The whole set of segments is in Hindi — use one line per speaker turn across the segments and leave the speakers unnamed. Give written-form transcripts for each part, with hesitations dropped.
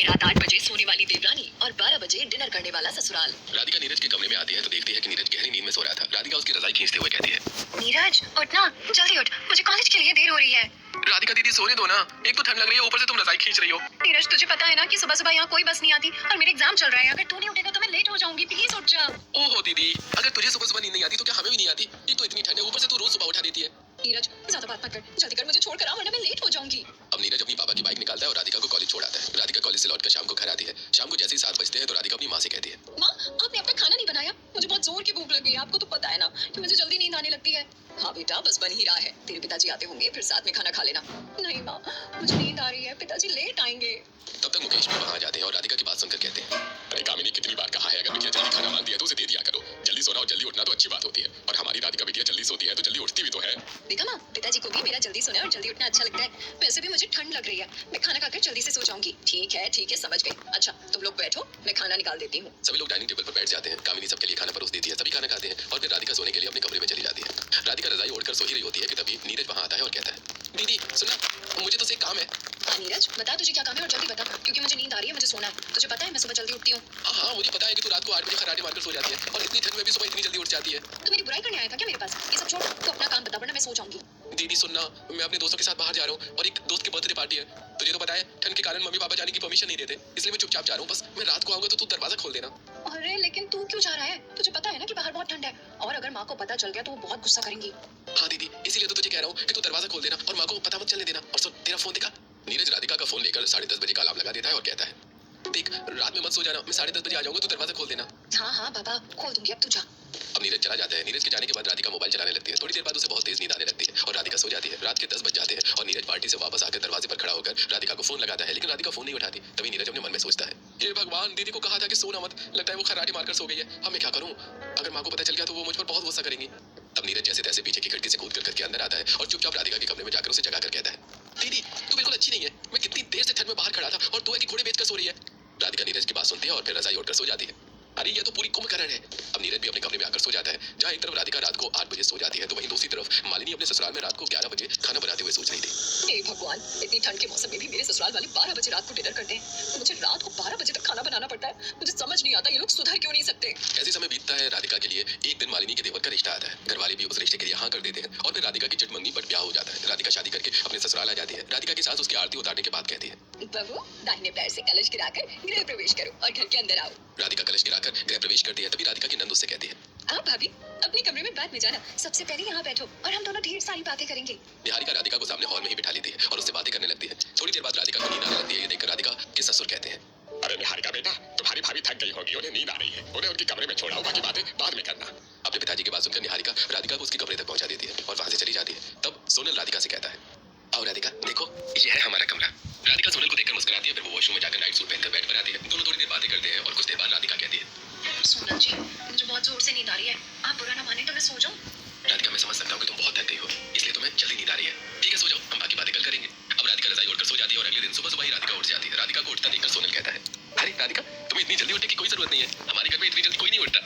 आधी रात 8 बजे सोने वाली देवरानी और 12 बजे डिनर करने वाला ससुराल।
राधिका नीरज के कमरे में आती है तो देखती है कि नीरज गहरी नींद में सो रहा था। राधिका उसकी रजाई खींचते हुए कहती है,
नीरज उठ ना, जल्दी उठ, मुझे कॉलेज के लिए देर हो रही है।
राधिका दीदी सोने दो ना, एक तो ठंड लग रही है, ऊपर से तुम रजाई खींच रही हो।
नीरज तुझे पता है ना कि सुबह सुबह यहाँ कोई बस नहीं आती और मेरे एग्जाम चल रहा है। अगर तू नहीं उठेगा तो मैं लेट हो जाऊंगी, प्लीज उठ जा।
ओहो दीदी, अगर तुझे सुबह सुबह नींद नहीं आती तो क्या हमें भी नहीं आती? एक तो इतनी ठंड है, ऊपर से तू रोज सुबह उठा देती है।
नीरज ज्यादा बात मत कर, जल्दी कर, मुझे छोड़कर आ वरना मैं लेट हो जाऊंगी।
अब नीरज अपनी पापा की बाइक निकालता है और राधिका को कॉलेज छोड़ आता है। राधिका कॉलेज से लौटकर शाम को घर आती है। शाम को जैसे ही 7 बजते हैं तो राधिका अपनी माँ से कहती है,
माँ आपने अब तक खाना नहीं बनाया, मुझे बहुत जोर की भूख लगी है। आपको तो पता है ना कि मुझे जल्दी नींद आने लगती है। हाँ बेटा, बस बन ही रहा है, तेरे पिताजी आते होंगे फिर साथ में खाना खा लेना। नहीं माँ, मुझे नींद आ रही है, पिताजी लेट आएंगे।
तब तक मुकेश भी वहाँ जाते हैं और राधिका की बात सुनकर कहते हैं, अरे कामिनी, कितनी बार कहा है अगर बिटिया जल्दी खाना मांगती है तो उसे दे दिया करो। जल्दी सोना और जल्दी उठना तो अच्छी बात होती है, और हमारी राधिका बिटिया जल्दी सोती है तो जल्दी उठती भी तो है।
देखा माँ, पिताजी को भी मेरा जल्दी सोना और जल्दी उठना अच्छा लगता है। वैसे भी मुझे ठंड लग रही है, मैं खाना खाकर जल्दी से सो जाऊंगी। ठीक है समझ गई। अच्छा तुम लोग बैठो, मैं खाना निकाल देती हूँ।
सभी लोग डाइनिंग टेबल पर बैठ जाते हैं। कामिनी सबके लिए खाना परोस देती है, सभी खाना खाते हैं और फिर राधिका सोने के लिए अपने कमरे में चली जाती है। राधिका रजाई ओढ़कर सो ही रही होती है कि तभी नीरज वहाँ आता है और कहता है, दीदी सुनना, मुझे तो एक काम है।
हाँ नीरज बता, तुझे क्या काम है और जल्दी बता, क्योंकि मुझे नींद आ रही है, मुझे सोना है। तुझे पता है मैं सुबह जल्दी उठती हूँ।
हाँ, मुझे पता है कि तू रात को 8 बजे खराटे मारकर सो जाती है और इतनी ठंड में भी सुबह इतनी जल्दी उठ जाती है।
तो मेरी बुराई करने आया था क्या मेरे पास? ये सब छोड़, तो अपना काम बता वरना मैं सो जाऊंगी।
दीदी सुनना, मैं अपने दोस्तों के साथ बाहर जा रहा हूँ और एक दोस्त की बर्थडे पार्टी है। तुझे तो पता है ठंड के कारण मम्मी पापा जाने की परमिशन नहीं देते, इसलिए मैं चुपचाप जा रहा हूँ। बस मैं रात को आऊंगा तो तू दरवाजा खोल देना।
अरे लेकिन तू क्यों जा रहा है? तुझे पता है ना कि बाहर बहुत ठंड है, और अगर माँ को पता चल गया तो वो बहुत गुस्सा करेंगी।
हाँ दीदी, इसीलिए तो तुझे कह रहा हूँ कि तू दरवाजा खोल देना और माँ को पता मत चलने देना। और सुन, तेरा फोन दिखा। नीरज राधिका का फोन लेकर 10:30 बजे का अलार्म लगा देता है और कहता है, देख रात में मत सो जाना, मैं 10:30 बजे आ जाऊंगा, तू दरवाजा खोल देना।
हाँ बाबा, खोल दूंगी, अब तू जा।
अब नीरज चला जाता है। नीरज के जाने के बाद राधिका मोबाइल चलाने लगती है। थोड़ी देर बाद उसे बहुत तेज नींद आने लगती है और राधिका सो जाती है। रात के 10 बज जाते हैं और नीरज पार्टी से वापस आकर दरवाजे पर खड़ा होकर राधिका को फोन लगाता है, लेकिन राधिका फोन नहीं उठाती। तभी नीरज अपने मन में सोचता है, हे भगवान, दीदी को कहा था कि सोना मत, लगता है वो खराटे मारकर सो गई है। अब मैं क्या करूं? अगर माँ को पता चल गया तो वो मुझ पर बहुत गुस्सा करेंगी। तब नीरज जैसे तैसे पीछे की खिड़की से कूद कर घर के अंदर आता है और चुपचाप राधिका के कमरे में जाकर उसे जगाकर कहता है, दीदी तू बिल्कुल अच्छी नहीं है, मैं कितनी देर से ठंड में बाहर खड़ा था और तू है कि घोड़े बेचकर सो रही है। राधिका नीरज की बात सुनती है और फिर रजाई ओढ़कर सो जाती है। अरे ये तो पूरी कुंभकर्ण है। अब नीरज भी अपने कमरे में आकर सो जाता है। जहाँ एक तरफ राधिका रात को 8 बजे सो जाती है तो वहीं दूसरी तरफ मालिनी अपने ससुराल में रात को 11 बजे खाना बनाते हुए सोच रही थी,
हे भगवान, इतनी ठंड के मौसम में भी मेरे ससुराल वाले 12 बजे रात को डिनर करते हैं, तो मुझे रात को 12 बजे तक खाना बनाना पड़ता है। मुझे समझ नहीं आता ये लोग सुधर क्यों नहीं सकते।
ऐसे समय बीतता है। राधिका के लिए एक दिन मालिनी के देवर का रिश्ता आता है। घर वाले भी उस रिश्ते के लिए हाँ कर देते हैं और फिर राधिका की चिटमंगनी पर ब्याह हो जाता है। राधिका शादी करके अपने ससुराल आ जाती है। राधिका की सास उसकी आरती उतारने के बाद कहती है,
बहू दाहिने पैर से कलश गिराकर गृह प्रवेश करो और घर के अंदर आओ।
राधिका कलश गिराकर गृह प्रवेश करती है। तभी राधिका की नंद उससे कहती है,
आप भाभी अपने कमरे में बाद में जाना, सबसे पहले यहाँ बैठो और हम दोनों ढेर सारी बातें करेंगे।
निहारिका राधिका को सामने हॉल में ही बिठा लेती है और उससे बातें करने लगती है। थोड़ी देर बाद राधिका को नींद आने लगती है। ये देखकर राधिका के ससुर कहते हैं, अरे निहारिका बेटा, तुम्हारी भाभी थक गई होगी, उन्हें नींद आ रही है, उन्हें उनके कमरे में छोड़ाओ, बाकी बातें बाद में करना। अपने पिताजी की बात सुनकर निहारिका राधिका को उसके कमरे तक पहुंचा देती है और वहां से चली जाती है। तब सोनल राधिका से कहता है, आओ राधिका, देखो ये है हमारा कमरा। राधिका सोनल को देखकर मुस्कुराती है। फिर वो वॉशरूम में जाकर नाइट सूट पहनकर बेड पर आती है। दोनों थोड़ी देर बातें करते हैं और कुछ देर बाद राधिका कहती है,
सोनल जी मुझे बहुत जोर से नींद आ रही है, आप बुरा ना माने तो मैं सो जाऊं?
राधिका, मैं समझ सकता हूँ कि तुम बहुत थक गई हो, इसलिए तुम्हें जल्दी नींद आ रही है। ठीक है, सो जाओ, हम बाकी बातें कल करेंगे। अब राधिका रजाई ओढ़कर सो जाती है और अगले दिन सुबह सुबह ही राधिका उठ जाती है। राधिका को उठता देखकर सोनल कहता है, अरे राधिका, तुम्हें इतनी जल्दी उठने की कोई जरूरत नहीं है, हमारे घर में इतनी जल्दी कोई नहीं उठता।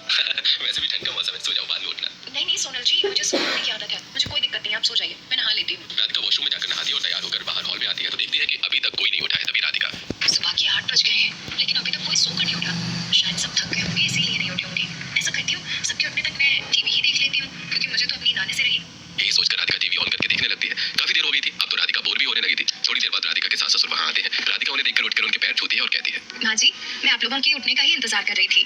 वैसे भी ठंड का मौसम है, सो जाओ, बाद में उठना।
नहीं सोनल जी, मुझे सोने की आदत है, मुझे कोई दिक्कत नहीं, आप सो जाइए, मैं नहा लेती हूँ।
राधिका वॉशरूम में जाकर नहाती है और तैयार होकर बाहर हॉल में आती है तो देखती है कि अभी तक कोई नहीं उठा है। तभी राधिका,
सुबह के 8 बज गए हैं लेकिन अभी तक कोई सोकर नहीं उठा, शायद सब थक गए होंगे इसीलिए नहीं उठे होंगे। ऐसा करती हूँ, सबके उठने तक मैं टीवी ही देख लेती हूँ, क्योंकि मुझे तो अब नींद आने से रही।
यही सोचकर राधिका टीवी ऑन करके देखने लगती है। काफी देर हो गई थी, अब तो राधिका बोर भी होने लगी थी। थोड़ी देर बाद राधिका के सास ससुर वहां आते हैं। राधिका उन्हें देखकर उठकर उनके पैर छूती है और कहती है,
माँ जी, मैं आप लोगों के उठने का ही इंतजार कर रही थी।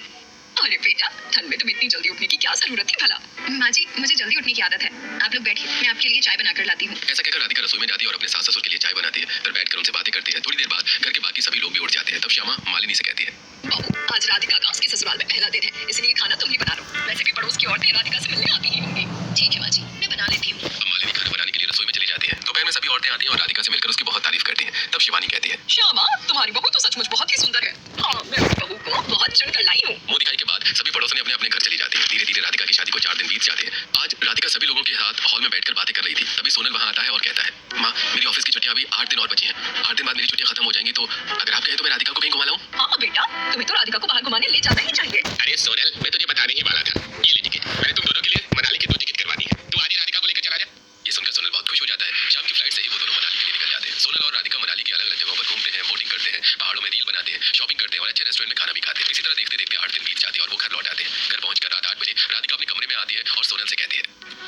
अरे बेटा, ठंड में तुम इतनी जल्दी उठने की क्या जरूरत थी भला? माँ जी, मुझे जल्दी उठने की आदत है, आप लोग बैठिए, मैं आपके लिए चाय बनाकर लाती हूँ।
ऐसा कहकर राधिका रसोई में जाती है और अपने सास ससुर के लिए चाय बनाती है। फिर बैठकर उनसे बातें करती है। थोड़ी देर बाद घर के बाकी सभी लोग भी उठ जाते हैं। तब श्यामा मालिनी से कहती है,
बहू, आज राधिका का उसके ससुराल में पहला दिन है, इसलिए खाना तुम ही बना लो। वैसे भी पड़ोस की औरतें राधिका से मिलने आती ही होंगी। ठीक है माँ जी, मैं बना लेती हूँ।
अब मालिनी खाना बनाने के लिए रसोई में चली जाती है। दोपहर में सभी औरतें आती हैं और राधिका से मिलकर उसकी बहुत तारीफ करती हैं। तब शिवानी कहती है,
श्यामा, तुम्हारी बहू तो सचमुच बहुत ही सुंदर है। हाँ, मैं उस बहू को बहुत चुनकर लाई हूँ।
मुंह दिखाई के बाद सभी पड़ोसन अपने अपने घर चली जाती है। धीरे धीरे राधिका की शादी को 4 दिन बीत जाते हैं। आज राधिका सभी लोगों के साथ हॉल में बैठकर बातें कर रही थी। तभी सोनल वहां आता है और कहता है, माँ, मेरी ऑफिस की छुट्टियां अभी 8 दिन और बची हैं। 8 दिन बाद मेरी छुट्टियां खत्म हो जाएंगी, तो अगर आप कहें तो मैं राधिका को कहीं घुमा लाऊं?
हाँ बेटा, तुम्हें तो राधिका को बाहर घुमाने ले जाना ही चाहिए।
अरे सोनल, मैं तुझे बताने ही वाला था, ये ले टिकट, मैंने तुम दोनों के लिए मनाली की 2 टिकट करवा दी है, तू आज ही राधिका को लेकर चला जा। ये सुनकर सोनल बहुत खुश हो जाता है। शाम की फ्लाइट से ही वो दोनों मनाली के लिए निकल जाते हैं। सोनल और राधिका मनाली की अलग अलग जगहों पर घूमते हैं, बोटिंग करते हैं, पहाड़ों में रील बनाते हैं, शॉपिंग करते हैं और अच्छे रेस्टोरेंट में खाना भी खाते हैं। इसी तरह देखते देखते 8 दिन बीत जाते हैं और वो घर लौट आते हैं। घर पहुंचकर रात 8 बजे राधिका अपने कमरे में आती है और सोनल से कहती है,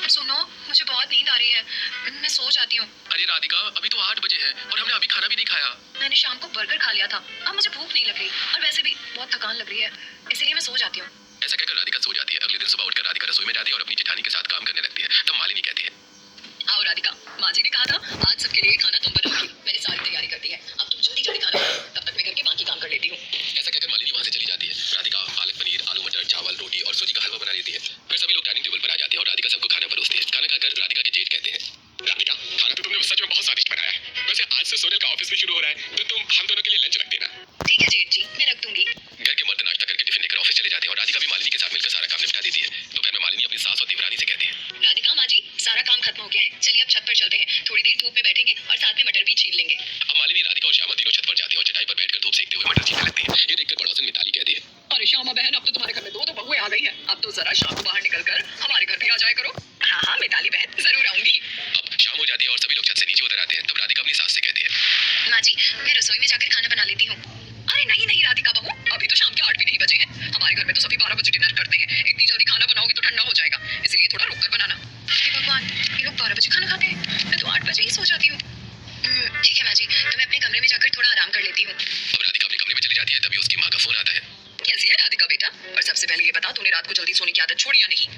सुनो, मुझे बहुत नींद आ रही है, मैं सो जाती हूँ।
अरे राधिका, अभी तो 8 बजे है और हमने अभी खाना भी नहीं खाया।
मैंने शाम को बर्गर खा लिया था, अब मुझे भूख नहीं लग रही और वैसे भी बहुत थकान लग रही है, इसलिए मैं सो जाती हूँ।
ऐसा कहकर राधिका सो जाती है। अगले दिन सुबह उठकर राधिका रसोई में जाती है और अपनी जेठानी के साथ काम करने लगती है। तब मालिनी कहती है,
आओ राधिका, माँ जी ने कहा था आज सबके लिए खाना तुम बनाओगी। मैंने सारी तैयारी कर दी है, अब तुम जल्दी जल्दी खाना बनाओ, तब तक मैं घर के बाकी काम कर लेती हूँ।
ऐसा कहकर मालिनी वहां से चली जाती है। राधिका पालक पनीर, आलू मटर, चावल, रोटी और सूजी का हलवा बना लेती है। फिर सभी लोग डाइनिंग टेबल पर आ जाते हैं और राधिका सबको खाना परोसती है। खाना खाकर राधिका के जेठ कहते हैं, राधिका, खाना तो तुमने सच में बहुत स्वादिष्ट बनाया है। वैसे आज से सोनल का ऑफिस भी शुरू हो रहा है, तो तुम हम दोनों के लिए लंच रख देना।
ठीक है जेठ जी, मैं रख दूंगी।
घर के मर्द नाश्ता करके टिफिन लेकर ऑफिस चले जाते हैं और राधिका भी मालिनी के साथ मिलकर सारा काम निपटा देती है। दोपहर में मालिनी अपनी सास और देवरानी से कहती है,
राधिका माँ जी, सारा काम खत्म हो गया है, चलिए अब छत पर चलते हैं, थोड़ी देर धूप में बैठेंगे और साथ में मटर भी छील लेंगे।
अब मालिनी, राधिका और श्यामा तीनों छत पर जाती है और चटाई पर बैठकर धूप सेकते हुए मटर छीलने लगती है। ये देखकर पड़ोसन मिताली कहती है,
अरे श्यामा बहन, अब तो तुम्हारे घर में दो बहुएं आ गई हैं, अब तो जरा शाम को बाहर निकल कर हमारे घर भी आ जाया करो। हाँ हाँ मिताली बहन, जरूर आऊंगी।
अब शाम हो जाती है और सभी लोग छत से नीचे उतर आते हैं। तब राधिका अपनी सास से कहती है,
माँ जी, मैं रसोई में जाकर खाना बना लेती हूँ। अरे नहीं नहीं राधिका बहू, अभी तो शाम के 8 भी नहीं बजे हैं, हमारे घर में तो सभी 12 बजे डिनर करते हैं, इतनी जल्दी खाना बनाओगे तो ठंडा हो जाएगा, इसलिए थोड़ा रुक कर बनाना। हे भगवान, ये लोग 12 बजे खाना खाते हैं, मैं तो 8 बजे ही सो जाती हूँ। ठीक है माँ जी, तो मैं अपने कमरे में जाकर थोड़ा आराम कर लेती हूँ।
अब राधिका अपने कमरे में चली जाती है। तभी उसकी माँ का फोन आता है।
कैसी है राधिका बेटा? और सबसे पहले ये बता, तूने रात को जल्दी सोने की आदत छोड़ी या नहीं?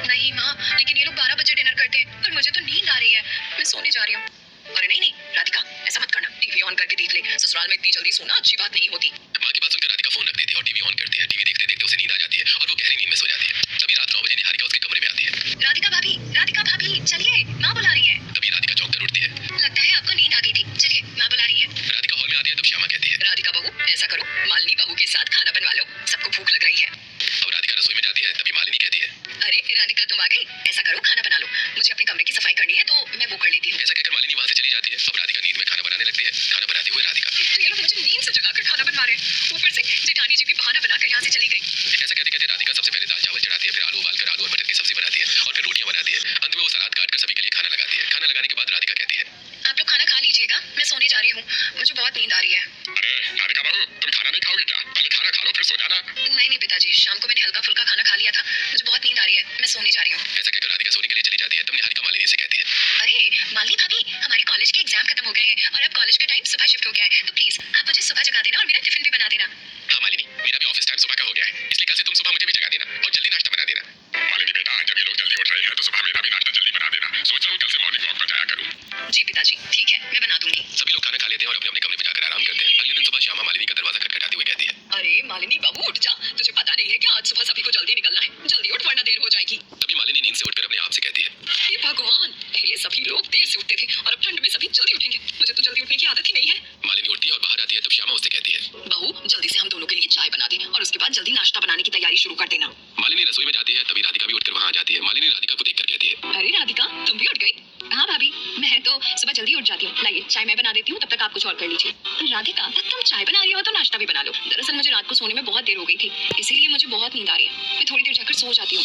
नहीं माँ, लेकिन ये लोग 12 बजे डिनर करते हैं और मुझे तो नींद आ रही है, मैं सोने जा रही हूँ। अरे नहीं नहीं राधिका, ऐसा मत करना, टीवी ऑन करके देख ले, ससुराल में इतनी जल्दी सोना अच्छी बात नहीं होती।
माँ की बात सुनकर राधिका फोन रख देती है और टीवी ऑन करती है। टीवी देखते देखते उसे नींद आ जाती है और वो गहरी नींद में सो जाती है। तभी रात 9 बजे निहारिका उसके कमरे में आती है।
राधिका भाभी चलिए, माँ बुला रही है।
तभी राधिका चौंक कर उठती है।
लगता है आपको नींद आ गई थी, चलिए माँ बुला रही है।
राधिका हॉल में आती है। तब श्यामा कहती है,
राधिका बहू, ऐसा करो, मालिनी बहू के साथ खाना बनवा लो, सबको भूख लग रही है।
अब राधिका रसोई में जाती है। तभी मालिनी कहती है,
अरे राधिका तुम आ गई, ऐसा करो खाना बना लो, मुझे अपने कमरे की सफाई करनी है तो मैं वो कर लेती हूँ।
ऐसा कहकर मालिनी वहां से चली जाती है। अब राधिका नींद में खाना बनाने लगती है। खाना बनाते हुए राधिका,
ये लोग मुझे नींद से जगाकर खाना बनवा रहे हैं, ऊपर से जेठानी जी भी बहाना बनाकर यहाँ से चली गई।
ऐसा कहते कहते राधिका सबसे पहले दाल चावल चढ़ाती है, फिर आलू उबालकर आलू और मटर की सब्जी बनाती है और फिर रोटियां बनाती है। अंत में वो सलाद काटकर सभी के लिए खाना लगाती है। खाना लगाने के बाद राधिका कहती है,
आप लोग खाना खा लीजिएगा, मैं सोने जा रही हूँ, मुझे बहुत नींद आ रही है।
अरे राधिका बहू, तुम खाना नहीं खाओगी क्या? पहले खाना खा लो फिर सो जाना।
नहीं नहीं पिताजी, शाम को मैंने हल्का फुल्का खाना खा लिया था, मुझे बहुत नींद आ रही है, मैं सोने जा रही हूँ।
ऐसा कहकर राधिका सोने के लिए चली जाती है। तब निहारिका मालिनी से कहती है,
अरे मालिनी भाभी, हमारे कॉलेज के एग्जाम खत्म हो गए हैं और अब कॉलेज का टाइम सुबह शिफ्ट हो गया है, तो प्लीज आप मुझे सुबह जगा देना और मेरा टिफिन भी बना देना।
हाँ मालिनी, मेरा भी ऑफिस टाइम सुबह का हो गया है, इसलिए कल से तुम सुबह मुझे भी जगा देना और जल्दी नाश्ता बना देना। मालिनी बेटा, जब ये लोग जल्दी उठ रहे हैं तो सुबह मेरा भी नाश्ता जल्दी बना देना। सोच रहा हूँ कल से मॉर्निंग वॉक पर जाया करूँ।
जी पिताजी, ठीक है, मैं बना दूंगी।
सभी लोग खाना खा लेते हैं और अपने अपने कमरे में जाकर आराम करते हैं। अगले दिन सुबह श्यामा मालिनी का दरवाजा खटखटाते हुए कहती है,
अरे मालिनी बहू उठ जा, तुझे पता नहीं है क्या आज सुबह सभी को जल्दी निकलना है, जल्दी उठ वरना देर हो जाएगी।
तभी मालिनी नींद से उठकर अपने आप से कहती है,
हे भगवान, पहले सभी लोग देर से उठते थे और अब ठंड में सभी जल्दी उठेंगे, मुझे तो जल्दी उठने की आदत ही नहीं है।
मालिनी उठती है और बाहर आती है। तब श्यामा उससे कहती है,
बहू जल्दी से हम दोनों के लिए चाय बना दे और उसके बाद जल्दी नाश्ता बनाने की तैयारी शुरू कर देना।
मालिनी रसोई में जाती है। तभी राधिका भी उठकर वहां आ जाती है। मालिनी राधिका को देखकर कहती है,
अरे राधिका, तुम भी उठ गई? हाँ भाभी, मैं तो सुबह जल्दी उठ जाती हूँ, लाइए चाय मैं बना देती हूँ, तब तक आप कुछ और कर लीजिए। राधिका, तुम चाय बना रही हो तो नाश्ता भी बना लो, दरअसल मुझे रात को सोने में बहुत देर हो गई थी, इसीलिए मुझे बहुत नींद आ रही है, मैं थोड़ी देर जाकर सो जाती हूँ।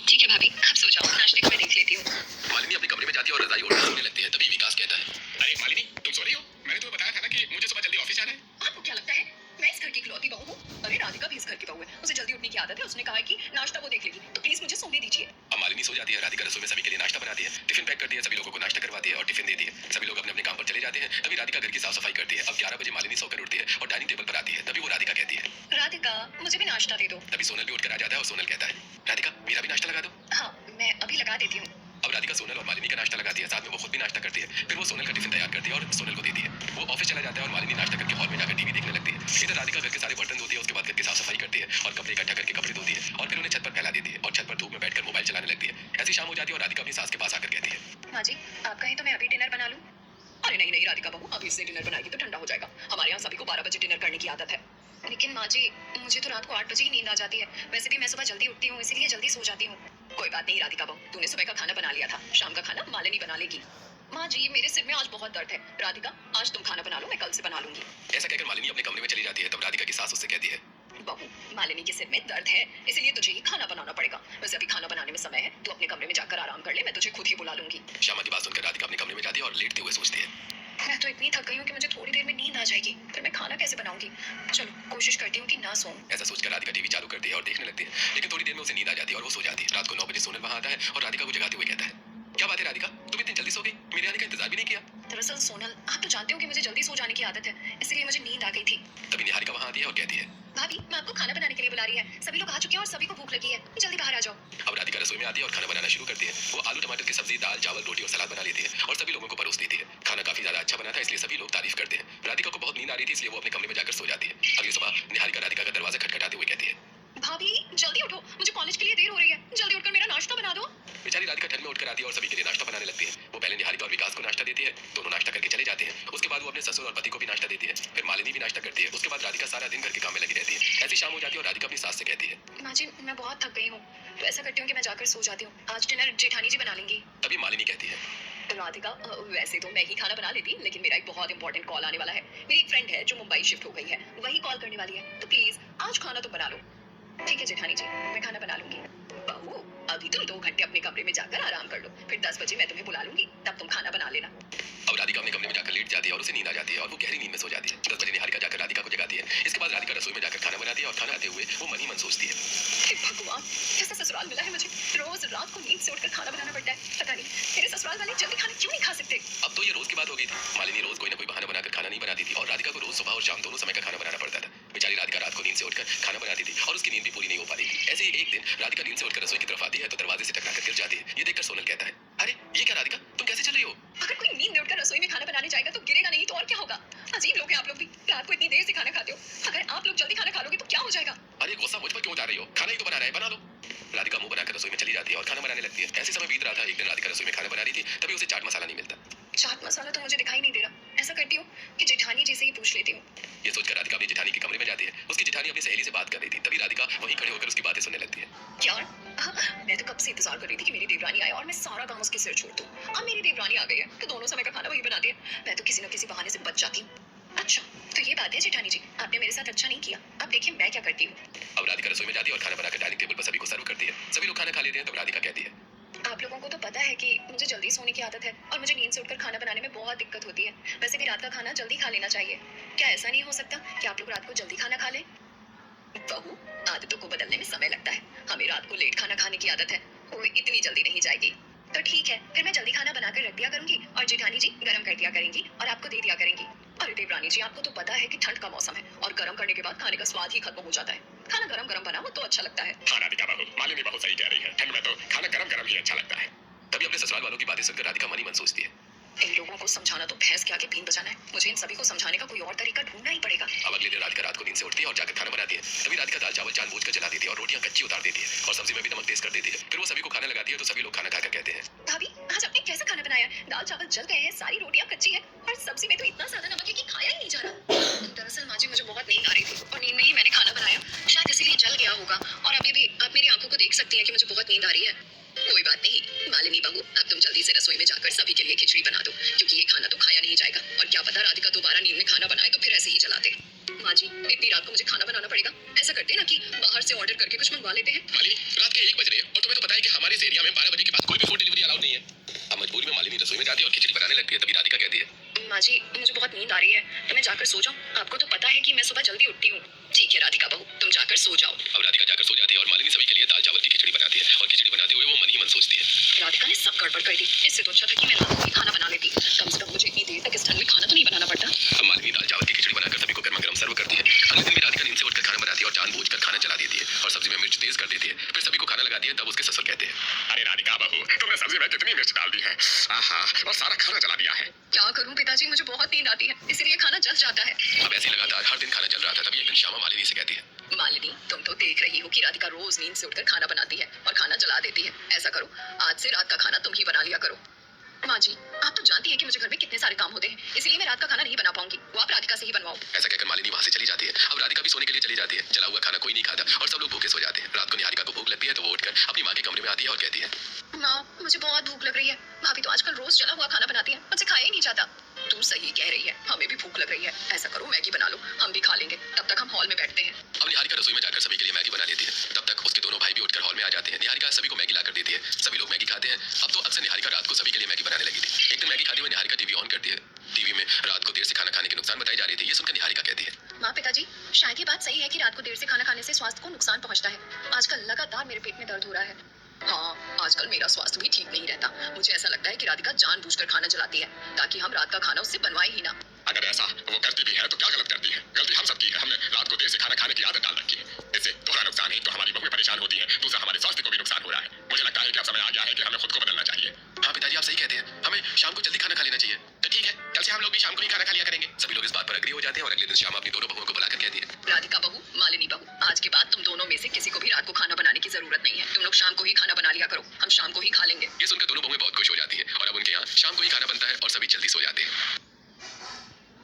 ठीक है भाभी, आप सो जाओ, नाश्ते को मैं देख लेती हूँ।
मालिनी अपने कमरे में जाती है और रजाई ओढ़कर सोने लगती है। तभी विकास कहता है, अरे मालिनी, तुम सो रही हो? मैंने तुम्हें बताया था ना कि मुझे सुबह जल्दी ऑफिस जाना है।
आपको क्या लगता है मैं इस घर की इकलौती बहू हूँ? अरे राधिका भी इस घर की बहू है, उसे जल्दी उठने की आदत है, उसने कहा है कि नाश्ता वो देख लेगी, तो प्लीज मुझे सोने दीजिए।
अब मालिनी सो जाती है। राधिका रसोई में सभी के लिए नाश्ता बनाती है, टिफिन पैक करती है, सभी लोगों को नाश्ता करवाती है और टिफिन देती है। सभी लोग अपने अपने काम पर चले जाते हैं। तभी राधिका घर की साफ सफाई करती है। अब 11 बजे मालिनी सोकर उठती है और डाइनिंग टेबल पर आती है। तभी वो राधिका कहती है,
राधिका, मुझे भी नाश्ता दे दो।
तभी सोनल भी उठकर आ जाता है और सोनल कहता है, राधिका मेरा भी नाश्ता लगा दो।
हाँ, मैं अभी लगा देती हूँ।
अब राधिका सोनल और मालिनी का नाश्ता लगाती है, साथ में वो खुद भी नाश्ता करती है। फिर वो सोनल का टिफिन तैयार करती है और सोनल को देती है। वो ऑफिस चला जाता है और मालिनी नाश्ता करके हॉल में जाकर टीवी देखने लगती है। इधर राधिका घर के सारे बर्तन धोती है, उसके बाद घर की साफ सफाई करती है और कपड़े इकट्ठा करके कपड़े धोती है और फिर उन्हें छत पर फैला देती है और छत पर धूप में बैठकर मोबाइल चलाने लगती है। ऐसी शाम हो जाती है और राधिका अपनी सास के पास आकर कहती है,
माँ जी, आप कहें तो मैं अभी डिनर बना लूँ? अरे नहीं नहीं राधिका बहू, अभी से डिनर बनाएगी तो ठंडा हो जाएगा, हमारे यहाँ सभी को 12 बजे डिनर करने की आदत है। लेकिन माँ जी, मुझे तो रात को 8 बजे ही नींद आ जाती है, वैसे भी मैं सुबह जल्दी उठती हूँ, इसीलिए जल्दी सो जाती हूँ। कोई बात नहीं राधिका बहू, तूने सुबह का खाना बना लिया था, शाम का खाना मालिनी बना लेगी। माँ जी, मेरे सिर में आज बहुत दर्द है, राधिका आज तुम खाना बना लो, मैं कल से बना लूंगी।
ऐसा कहकर मालिनी अपने कमरे में चली जाती है। तब राधिका की सास उससे कहती है,
बहू, मालिनी के सिर में दर्द है, इसलिए तुझे ही खाना बनाना पड़ेगा, वैसे अभी खाना बनाने में समय है, तू अपने कमरे में जाकर आराम कर ले, मैं तुझे खुद ही बुला लूंगी।
श्यामा की बात सुनकर राधिका अपने कमरे में जाती है और लेटते हुए सोचती है,
मैं तो इतनी थक गई हूँ कि मुझे थोड़ी देर में नींद आ जाएगी, फिर मैं खाना कैसे बनाऊंगी। चलो कोशिश करती हूँ कि ना सोऊं।
ऐसा सोचकर राधिका टीवी चालू करती है और देखने लगती है, लेकिन थोड़ी देर में उसे नींद आ जाती है और वो सो जाती है। रात को 9 बजे सोनल वहां आता है और राधिका को जगाते हुए कहता है, क्या बात है राधिका, तुम इतनी जल्दी सो गई, मेरे आने का इंतजार भी नहीं किया।
दरअसल सोनल, आप तो जानते हो कि मुझे जल्दी सो जाने की आदत है, इसलिए मुझे नींद आ गई थी।
तभी निहारिका वहां आती है और कहती है,
भाभी, मैं आपको खाना बनाने के लिए बुला रही है। सभी लोग आ चुके हैं और सभी को भूख लगी है, जल्दी बाहर आ जाओ।
अब राधिका रसोई में आती है और खाना बनाना शुरू करती है। वो आलू टमाटर की सब्जी, दाल, चावल, रोटी और सलाद बना लेती है और सभी लोगों को परोस देती है। खाना काफी ज्यादा अच्छा बना था, इसलिए सभी लोग तारीफ करते हैं। राधिका को बहुत नींद आ रही थी, इसलिए वो अपने कमरे में जाकर सो जाती है। अगली सुबह निहारिका राधिका का दरवाजा खटखटाते हुए कहती है,
भाभी जल्दी उठो, मुझे कॉलेज के लिए देर हो रही है, जल्दी उठकर मेरा नाश्ता बना दो।
बेचारी राधिका ठंड में उठकर आती है और सभी के लिए नाश्ता बनाने लगती है। वो पहले निहारिका और विकास को नाश्ता देती है, दोनों नाश्ता करके चले जाते हैं। उसके बाद वो अपने ससुर और पति को भी नाश्ता देती है। फिर मालिनी भी नाश्ता करती है। उसके बाद राधिका सारा दिन घर के काम में लगी रहती है। ऐसी शाम हो जाती है और राधिका अपनी सास से कहती है,
माँ जी, मैं बहुत थक गई हूँ, तो ऐसा करती हूँ कि मैं जाकर सो जाती हूँ। आज डिनर जेठानी जी बना लेंगी।
तभी मालिनी कहती है,
राधिका, वैसे तो मैं ही खाना बना लेती, लेकिन मेरा एक बहुत इंपॉर्टेंट कॉल आने वाला है। मेरी एक फ्रेंड है जो मुंबई शिफ्ट हो गई है, वही कॉल करने वाली है, तो प्लीज आज खाना तो बना लो। ठीक है जेठानी जी, मैं खाना बना लूंगी। बहू, अभी तुम 2 घंटे अपने कमरे में जाकर आराम कर लो, फिर 10 बजे मैं तुम्हें बुला लूंगी, तब तुम खाना बना लेना।
अब राधिका अपने कमरे में जाकर लेट जाती है और उसे नींद आ जाती है और वो गहरी नींद में सो जाती है। 10 बजे निहारिका जाकर राधिका को जगाती है। इसके बाद राधिका रसोई में जाकर खाना बनाती है और खाना आते हुए वो मन ही मन सोचती है,
हे भगवान, कैसा ससुराल मिला है मुझे। रोज रात को नींद से उठकर खाना बनाना पड़ता है। पता नहीं मेरे ससुराल वाले जल्दी खाना क्यों नहीं खा सकते।
अब तो ये रोज की बात हो गई थी। मालिनी रोज कोई ना कोई बहाना बनाकर खाना नहीं बनाती थी और राधिका को रोज सुबह और शाम दोनों समय का खाना बनाना पड़ता था। बेचारी राधिका रात को नींद से उठकर खाना बनाती थी और उसकी नींद भी पूरी नहीं हो पाती थी। ऐसे ही एक दिन राधिका नींद से उठकर रसोई की तरफ आती है तो दरवाजे से टकराकर गिर जाती है। ये देखकर सोनल कहता है, अरे ये क्या राधिका, तुम कैसे चल रही हो।
अगर कोई नींद में उठकर रसोई में खाना बनाने जाएगा तो गिरेगा नहीं तो और क्या होगा। अजीब लोग हैं आप लोग भी, रात को इतनी देर से खाना खाते हो। अगर आप लोग जल्दी खाना खा लोगे तो क्या हो जाएगा।
अरे गुस्सा मुझ पर क्यों उतार रही हो, खाना ही तो बनाना है, बना लो। राधिका मुंह बनाकर रसोई में चली जाती है और खाना बनाने लगती है। ऐसे समय बीत रहा था। एक दिन राधिका रसोई में खाना बना रही थी, तभी उसे चाट मसाला नहीं मिलता।
चाट मसाला तो मुझे दिखाई नहीं दे रहा। ऐसा करती हूँ कि जेठानी जी से ही पूछ लेती हूँ।
ये सोचकर राधिका अपनी जेठानी के कमरे में जाती है। उसकी जेठानी अपनी सहेली से बात कर रही थी। तभी राधिका वहीं खड़े होकर उसकी बातें सुनने लगती है।
यार, मैं तो कब से इंतजार कर रही थी कि मेरी देवरानी आए और मैं सारा काम उसके सिर छोड़ दूं। अब मेरी देवरानी आ गई है तो दोनों समय का खाना वही बनाती है। मैं तो किसी न किसी बहाने से बच जाती हूँ। अच्छा, तो ये बात है जेठानी जी, आपने मेरे साथ अच्छा नहीं किया। अब देखिए मैं क्या करती हूँ।
अब राधिका रसोई में जाती है और खाना बनाकर डाइनिंग टेबल पर सभी को सर्व करती है। सभी लोग खाना खा लेते हैं। तब राधिका कहती है,
आप लोगों को तो पता है कि मुझे जल्दी सोने की आदत है और मुझे नींद से उठकर खाना बनाने में बहुत दिक्कत होती है। वैसे भी रात का खाना जल्दी खा लेना चाहिए। क्या ऐसा नहीं हो सकता कि आप लोग रात को जल्दी खाना खा लें। बहू, आदतों को बदलने में समय लगता है। हमें रात को लेट खाना खाने की आदत है, वो इतनी जल्दी नहीं जाएगी। तो ठीक है, फिर मैं जल्दी खाना बनाकर रख दिया करूंगी और जेठानी जी गरम कर दिया करेंगी और आपको दे दिया करेंगी। अरे देवरानी जी, आपको तो पता है कि ठंड का मौसम है और गरम करने के बाद खाने का स्वाद ही खत्म हो जाता है। खाना गरम गरम बना हो तो अच्छा लगता है।
हाँ राधिका बहू, मालिनी बहुत सही कह रही है। ठंड में तो खाना गरम गरम ही अच्छा लगता है। तभी अपने ससुराल वालों की बातें सुनकर राधिका मन ही मन सोचती है,
इन लोगों को समझाना तो भैंस के आगे बीन बजाना है। मुझे इन सभी को समझाने का कोई और तरीका ढूंढना ही पड़ेगा।
अब अगले दिन राधिका रात को नींद से उठती है और जाकर खाना बनाती है। तभी राधिका दाल चावल जानबूझकर जला देती है और रोटियां कच्ची उतार देती है और सब्जी में भी नमक तेज कर देती है। फिर वो सभी को खाना लगाती है तो सभी लोग खाना खाकर कहते हैं,
भाभी, आज आपने कैसा खाना बनाया है? दाल चावल जल गए हैं, सारी रोटियां कच्ची है और सब्जी में तो इतना ज्यादा नमक है कि खाया ही नहीं जा रहा। दरअसल माँ जी, मुझे बहुत नींद आ रही थी और नींद में ही मैंने खाना बनाया, शायद इसीलिए जल गया होगा। और अभी भी आप मेरी आंखों को देख सकती हैं कि मुझे बहुत नींद आ रही है। कोई बात नहीं मालिनी बहू, अब तुम जल्दी से रसोई में जाकर सभी के लिए खिचड़ी बना दो, क्योंकि ये खाना तो खाया नहीं जाएगा। और क्या पता राधिका दोबारा नींद में खाना बनाए तो फिर ऐसे ही जलाते। माँ जी, इतनी रात को मुझे खाना बनाना पड़ेगा। ऐसा करते हैं ना कि बाहर से ऑर्डर करके कुछ मंगवा लेते हैं।
मालिनी, रात के 1 बज रहे हैं और तुम्हें तो पता है कि हमारे इस एरिया में 12 बजे के बाद कोई भी फूड डिलीवरी अलाउड नहीं है। अब मजबूरी में मालिनी रसोई में जाती है और खिचड़ी बनाने लगती है। तभी राधिका कहती है,
माँ जी, मुझे बहुत नींद आ रही है, तो मैं जाकर सो जाऊं। आपको तो पता है कि मैं सुबह जल्दी उठती हूँ। ठीक है राधिका बहू, तुम जाकर सो जाओ।
अब राधिका जाकर सो जाती है और मालिनी सभी के लिए दाल चावल की खिचड़ी बनाती है और खिचड़ी बनाते हुए वो मन ही मन सोचती है,
राधिका ने सब गड़बड़ कर दी। इससे तो अच्छा था कि मैं रात को ही खाना बना लेती। कम से कम मुझे इतनी देर तक इस ठंड में खाना तो नहीं बनाना पड़ता।
अब मालिनी दाल चावल की खिचड़ी बनाकर सभी को गर्मा गर्म सर्व करती है। अगले दिन भी राधिका नींद से उठकर खाना बनाती है और जानबूझकर खाना चला देती है और सब्जी में मिर्च तेज कर देती है। फिर सभी को खाना लगाती है। तब उसके ससुर कहते हैं, अरे राधिका बहू, तुमने सब्जी में कितनी मिर्च डाल दी है, आहा, और सारा खाना जला दिया है।
क्या करूं पिताजी, मुझे बहुत नींद आती है, इसीलिए खाना जल जाता है।
अब ऐसे लगातार हर दिन खाना जल रहा था। तभी एक दिन श्यामा मालिनी से कहती है,
मालिनी, तुम तो देख रही हो कि राधिका रोज नींद से उठकर खाना बनाती है और खाना जला देती है। ऐसा करो, आज से रात का खाना तुम ही बना लिया करो। माँ जी, आप तो जानती हैं कि मुझे घर में कितने सारे काम होते हैं, इसलिए मैं रात का खाना नहीं बना पाऊंगी। वो आप राधिका से ही बनवाओ।
ऐसा कहकर मालिनी वहां से चली जाती है। अब राधिका भी सोने के लिए चली जाती है। जला हुआ खाना कोई नहीं खाता और सब लोग भूखे सो जाते हैं। रात को निहारिका को भूख लगती है तो वो उठकर अपनी माँ के कमरे में आती है और कहती है,
माँ, मुझे बहुत भूख लग रही है। भाभी तो आजकल रोज जला हुआ खाना बनाती है, मुझसे खाया ही नहीं जाता। तू सही कह रही है, हमें भी भूख लग रही है। ऐसा करो, मैगी बना लो, हम भी खा लेंगे। तब तक हम हॉल में बैठते हैं।
अब निहारिका रसोई में जाकर सभी के लिए मैगी बना लेती है। तब तक उसके दोनों भाई भी उठकर हॉल में आ जाते हैं। निहारिका सभी को मैगी लाकर देती है। सभी लोग मैगी खाते हैं। अब तो अक्सर निहारिका रात को सभी के लिए मैगी बनाने लगी थी। एक दिन मैगी खाते हुए निहारिका टीवी ऑन करती है। टीवी में
शायद ये बात सही है कि रात को देर से खाना खाने से स्वास्थ्य को नुकसान पहुंचता है। आजकल लगातार मेरे पेट में दर्द हो रहा है। हाँ, आजकल मेरा स्वास्थ्य भी ठीक नहीं रहता। मुझे ऐसा लगता है कि राधिका जानबूझकर खाना जलाती है ताकि हम रात का खाना उससे बनवाए ही ना।
अगर ऐसा वो करती भी है तो क्या गलत करती है? गलती हम सबकी है। हमने रात को देर से खाना खाने की आदत डाल रखी है। इससे दोहरा नुकसान, एक तो हमारी बहुएं परेशान होती हैं, दूसरा हमारे स्वास्थ्य को भी नुकसान हो रहा है। मुझे लगता है कि अब समय आ गया है कि हमें खुद को बदलना चाहिए।
हाँ पिताजी, आप सही कहते हैं। हमें शाम को जल्दी खाना खा लेना चाहिए। तो ठीक है, कल से हम लोग भी शाम को ही खाना खा लिया करेंगे। सभी लोग इस बात पर एग्री हो जाते हैं और अगले दिन श्याम अपनी दोनों बहुओं को बुलाकर कहती है,
राधिका बहू, मालिनी बहू, आज के बाद तुम दोनों में से किसी को भी रात को खाना बनाने की जरूरत नहीं है। तुम लोग शाम को ही खाना बना लिया करो, हम शाम को ही खा लेंगे।
ये सुनकर दोनों बहुएं बहुत खुश हो जाती हैं और अब उनके यहाँ शाम को ही खाना बनता है और सभी जल्दी सो जाते हैं।